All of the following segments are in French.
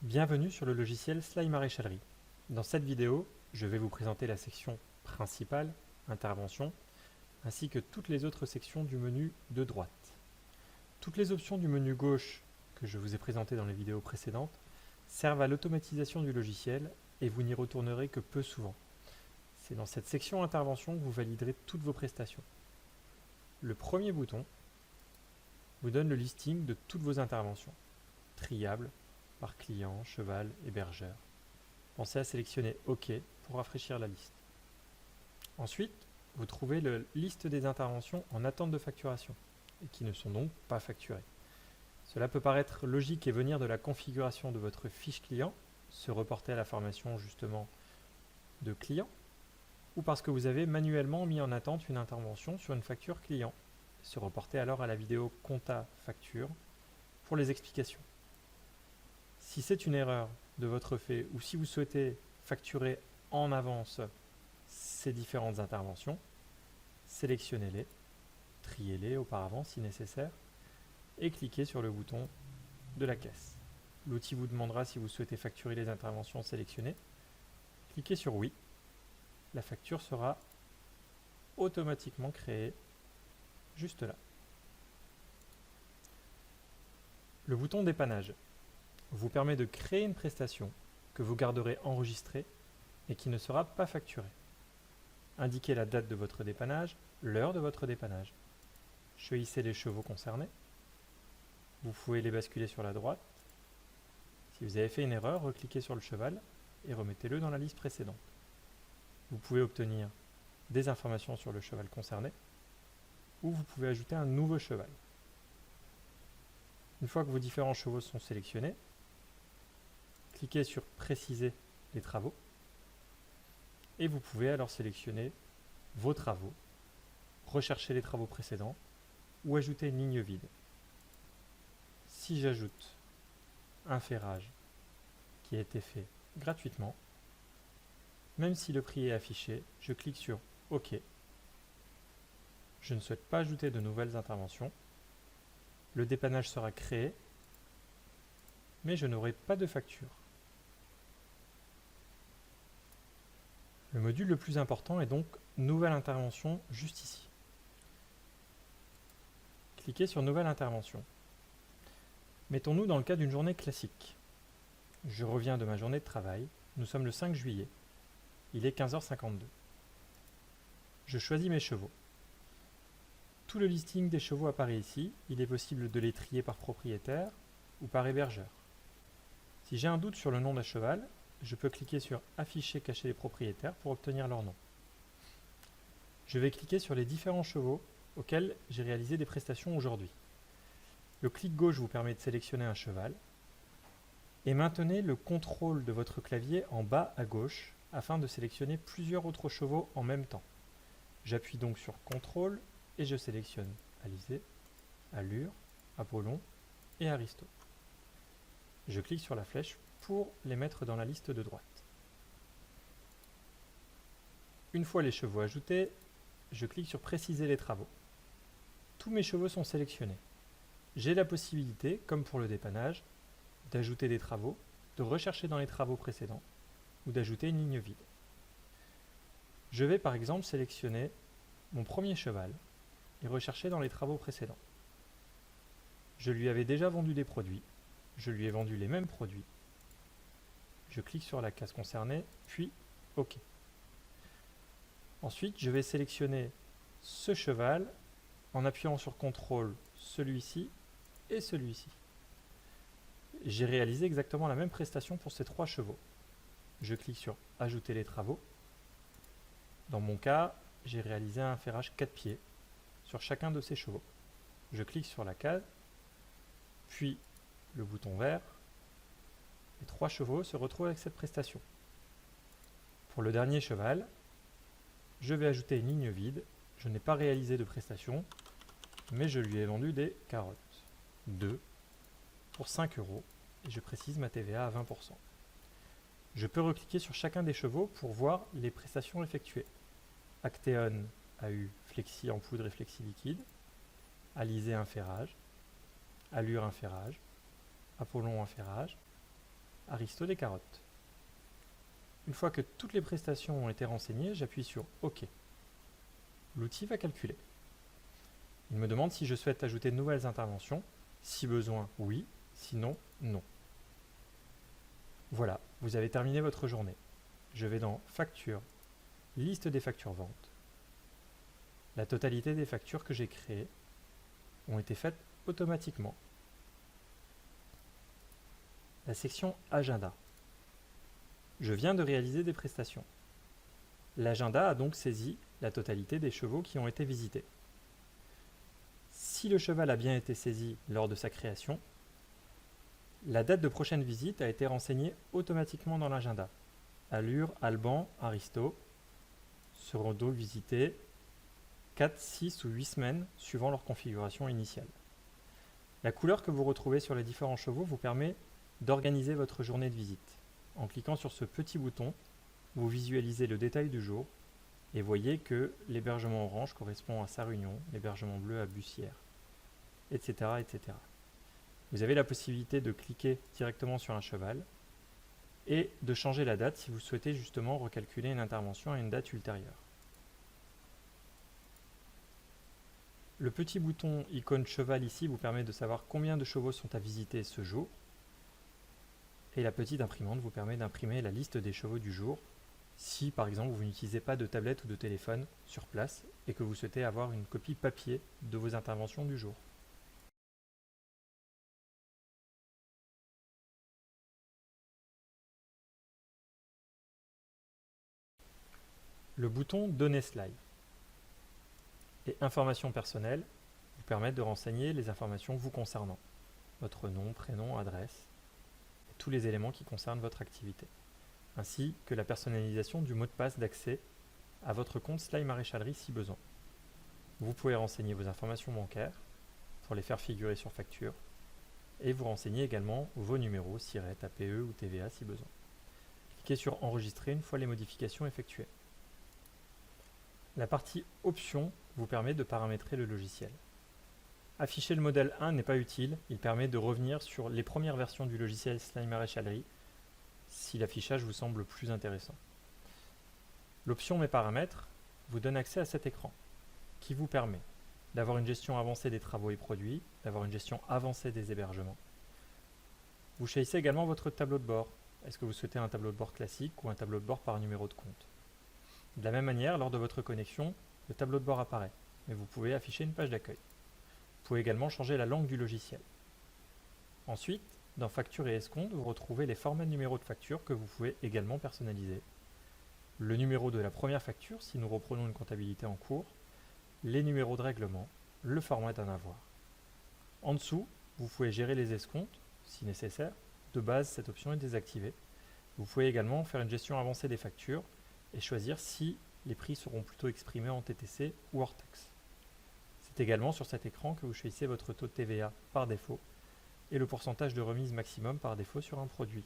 Bienvenue sur le logiciel Slide Maréchalerie. Dans cette vidéo, je vais vous présenter la section principale, intervention, ainsi que toutes les autres sections du menu de droite. Toutes les options du menu gauche que je vous ai présentées dans les vidéos précédentes servent à l'automatisation du logiciel et vous n'y retournerez que peu souvent. C'est dans cette section intervention que vous validerez toutes vos prestations. Le premier bouton vous donne le listing de toutes vos interventions, triables par client, cheval, hébergeur. Pensez à sélectionner OK pour rafraîchir la liste. Ensuite, vous trouvez la liste des interventions en attente de facturation et qui ne sont donc pas facturées. Cela peut paraître logique et venir de la configuration de votre fiche client, se reporter à la formation justement de client, ou parce que vous avez manuellement mis en attente une intervention sur une facture client, se reporter alors à la vidéo compta facture pour les explications. Si c'est une erreur de votre fait ou si vous souhaitez facturer en avance ces différentes interventions, sélectionnez-les, triez-les auparavant si nécessaire et cliquez sur le bouton de la caisse. L'outil vous demandera si vous souhaitez facturer les interventions sélectionnées. Cliquez sur oui. La facture sera automatiquement créée juste là. Le bouton dépannage vous permet de créer une prestation que vous garderez enregistrée et qui ne sera pas facturée. Indiquez la date de votre dépannage, l'heure de votre dépannage. Choisissez les chevaux concernés. Vous pouvez les basculer sur la droite. Si vous avez fait une erreur, recliquez sur le cheval et remettez-le dans la liste précédente. Vous pouvez obtenir des informations sur le cheval concerné ou vous pouvez ajouter un nouveau cheval. Une fois que vos différents chevaux sont sélectionnés, cliquez sur Préciser les travaux et vous pouvez alors sélectionner vos travaux, rechercher les travaux précédents ou ajouter une ligne vide. Si j'ajoute un ferrage qui a été fait gratuitement, même si le prix est affiché, je clique sur OK. Je ne souhaite pas ajouter de nouvelles interventions. Le dépannage sera créé, mais je n'aurai pas de facture. Le module le plus important est donc Nouvelle intervention juste ici. Cliquez sur Nouvelle intervention. Mettons-nous dans le cas d'une journée classique. Je reviens de ma journée de travail. Nous sommes le 5 juillet. Il est 15h52. Je choisis mes chevaux. Tout le listing des chevaux apparaît ici. Il est possible de les trier par propriétaire ou par hébergeur. Si j'ai un doute sur le nom d'un cheval, je peux cliquer sur Afficher cacher les propriétaires pour obtenir leur nom. Je vais cliquer sur les différents chevaux auxquels j'ai réalisé des prestations aujourd'hui. Le clic gauche vous permet de sélectionner un cheval et maintenez le contrôle de votre clavier en bas à gauche afin de sélectionner plusieurs autres chevaux en même temps. J'appuie donc sur CTRL et je sélectionne Alizé, Allure, Apollon et Aristo. Je clique sur la flèche pour les mettre dans la liste de droite. Une fois les chevaux ajoutés, je clique sur Préciser les travaux. Tous mes chevaux sont sélectionnés. J'ai la possibilité, comme pour le dépannage, d'ajouter des travaux, de rechercher dans les travaux précédents ou d'ajouter une ligne vide. Je vais par exemple sélectionner mon premier cheval et rechercher dans les travaux précédents. Je lui avais déjà vendu des produits, je lui ai vendu les mêmes produits. Je clique sur la case concernée, puis OK. Ensuite, je vais sélectionner ce cheval en appuyant sur CTRL, celui-ci et celui-ci. J'ai réalisé exactement la même prestation pour ces trois chevaux. Je clique sur Ajouter les travaux. Dans mon cas, j'ai réalisé un ferrage 4 pieds sur chacun de ces chevaux. Je clique sur la case, puis le bouton vert. Les trois chevaux se retrouvent avec cette prestation. Pour le dernier cheval, je vais ajouter une ligne vide. Je n'ai pas réalisé de prestation, mais je lui ai vendu des carottes. 2 pour 5 € et je précise ma TVA à 20%. Je peux recliquer sur chacun des chevaux pour voir les prestations effectuées. Actéon a eu flexi en poudre et flexi liquide, Alizé un ferrage, Allure un ferrage, Apollon un ferrage, Aristo des carottes. Une fois que toutes les prestations ont été renseignées, j'appuie sur OK. L'outil va calculer. Il me demande si je souhaite ajouter de nouvelles interventions. Si besoin, oui. Sinon, non. Voilà, vous avez terminé votre journée. Je vais dans Facture, Liste des factures ventes. La totalité des factures que j'ai créées ont été faites automatiquement. La section Agenda. Je viens de réaliser des prestations. L'agenda a donc saisi la totalité des chevaux qui ont été visités. Si le cheval a bien été saisi lors de sa création, la date de prochaine visite a été renseignée automatiquement dans l'agenda. Allure, Alban, Aristo seront donc visités 4, 6 ou 8 semaines suivant leur configuration initiale. La couleur que vous retrouvez sur les différents chevaux vous permet d'organiser votre journée de visite. En cliquant sur ce petit bouton, vous visualisez le détail du jour et voyez que l'hébergement orange correspond à Sarre-Union, l'hébergement bleu à Bussière, etc., etc. Vous avez la possibilité de cliquer directement sur un cheval et de changer la date si vous souhaitez justement recalculer une intervention à une date ultérieure. Le petit bouton icône cheval ici vous permet de savoir combien de chevaux sont à visiter ce jour. Et la petite imprimante vous permet d'imprimer la liste des chevaux du jour si par exemple vous n'utilisez pas de tablette ou de téléphone sur place et que vous souhaitez avoir une copie papier de vos interventions du jour. Le bouton Données slide et Informations personnelles vous permettent de renseigner les informations vous concernant, votre nom, prénom, adresse, et tous les éléments qui concernent votre activité, ainsi que la personnalisation du mot de passe d'accès à votre compte Slide Maréchalerie si besoin. Vous pouvez renseigner vos informations bancaires pour les faire figurer sur facture et vous renseigner également vos numéros, SIRET, APE ou TVA si besoin. Cliquez sur Enregistrer une fois les modifications effectuées. La partie Options vous permet de paramétrer le logiciel. Afficher le modèle 1 n'est pas utile, il permet de revenir sur les premières versions du logiciel Slide Maréchalerie si l'affichage vous semble plus intéressant. L'option Mes paramètres vous donne accès à cet écran qui vous permet d'avoir une gestion avancée des travaux et produits, d'avoir une gestion avancée des hébergements. Vous choisissez également votre tableau de bord. Est-ce que vous souhaitez un tableau de bord classique ou un tableau de bord par numéro de compte? De la même manière, lors de votre connexion, le tableau de bord apparaît, mais vous pouvez afficher une page d'accueil. Vous pouvez également changer la langue du logiciel. Ensuite, dans Facture et escompte, vous retrouvez les formats de numéros de facture que vous pouvez également personnaliser. Le numéro de la première facture, si nous reprenons une comptabilité en cours, les numéros de règlement, le format d'un avoir. En dessous, vous pouvez gérer les escomptes, si nécessaire. De base, cette option est désactivée. Vous pouvez également faire une gestion avancée des factures et choisir si les prix seront plutôt exprimés en TTC ou hors taxe. C'est également sur cet écran que vous choisissez votre taux de TVA par défaut et le pourcentage de remise maximum par défaut sur un produit.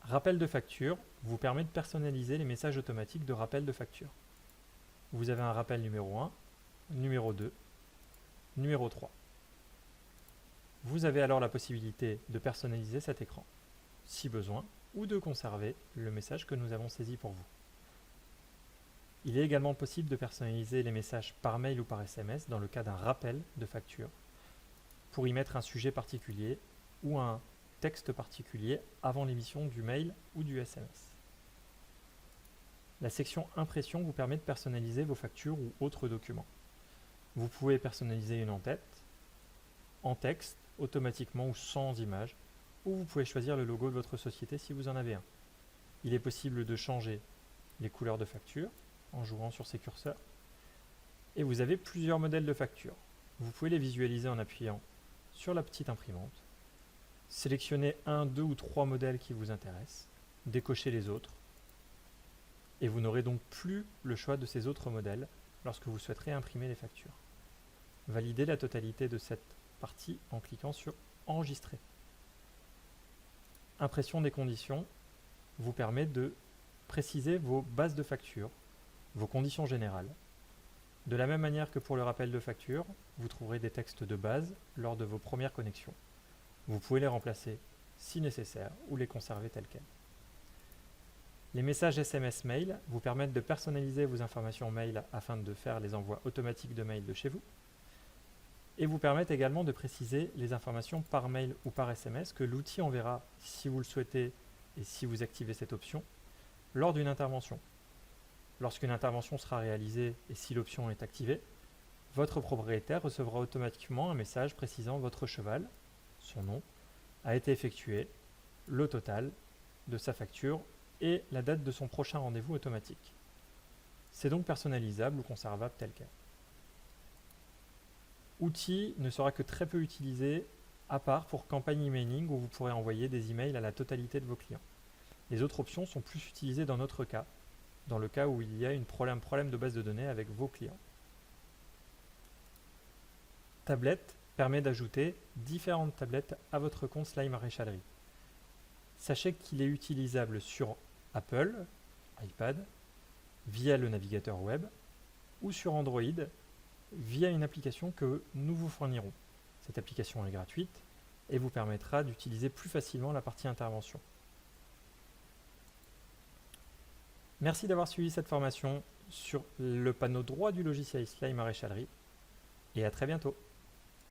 Rappel de facture vous permet de personnaliser les messages automatiques de rappel de facture. Vous avez un rappel numéro 1, numéro 2, numéro 3. Vous avez alors la possibilité de personnaliser cet écran, si besoin, ou de conserver le message que nous avons saisi pour vous. Il est également possible de personnaliser les messages par mail ou par SMS dans le cas d'un rappel de facture, pour y mettre un sujet particulier ou un texte particulier avant l'émission du mail ou du SMS. La section Impression vous permet de personnaliser vos factures ou autres documents. Vous pouvez personnaliser une en-tête, en texte, automatiquement ou sans image, ou vous pouvez choisir le logo de votre société si vous en avez un. Il est possible de changer les couleurs de facture en jouant sur ces curseurs. Et vous avez plusieurs modèles de factures. Vous pouvez les visualiser en appuyant sur la petite imprimante. Sélectionnez un, deux ou trois modèles qui vous intéressent, décochez les autres, et vous n'aurez donc plus le choix de ces autres modèles lorsque vous souhaiterez imprimer les factures. Validez la totalité de cette partie en cliquant sur Enregistrer. Impression des conditions vous permet de préciser vos bases de facture, vos conditions générales. De la même manière que pour le rappel de facture, vous trouverez des textes de base lors de vos premières connexions. Vous pouvez les remplacer si nécessaire ou les conserver tels quels. Les messages SMS mail vous permettent de personnaliser vos informations mail afin de faire les envois automatiques de mail de chez vous et vous permettent également de préciser les informations par mail ou par SMS que l'outil enverra si vous le souhaitez et si vous activez cette option lors d'une intervention. Lorsqu'une intervention sera réalisée et si l'option est activée, votre propriétaire recevra automatiquement un message précisant votre cheval, son nom, a été effectué, le total de sa facture et la date de son prochain rendez-vous automatique. C'est donc personnalisable ou conservable tel quel. Outil ne sera que très peu utilisé, à part pour campagne emailing où vous pourrez envoyer des emails à la totalité de vos clients. Les autres options sont plus utilisées dans notre cas, dans le cas où il y a un problème de base de données avec vos clients. Tablette permet d'ajouter différentes tablettes à votre compte Slime Maréchalerie. Sachez qu'il est utilisable sur Apple, iPad, via le navigateur web ou sur Android via une application que nous vous fournirons. Cette application est gratuite et vous permettra d'utiliser plus facilement la partie intervention. Merci d'avoir suivi cette formation sur le panneau droit du logiciel Slime Maréchalerie et à très bientôt.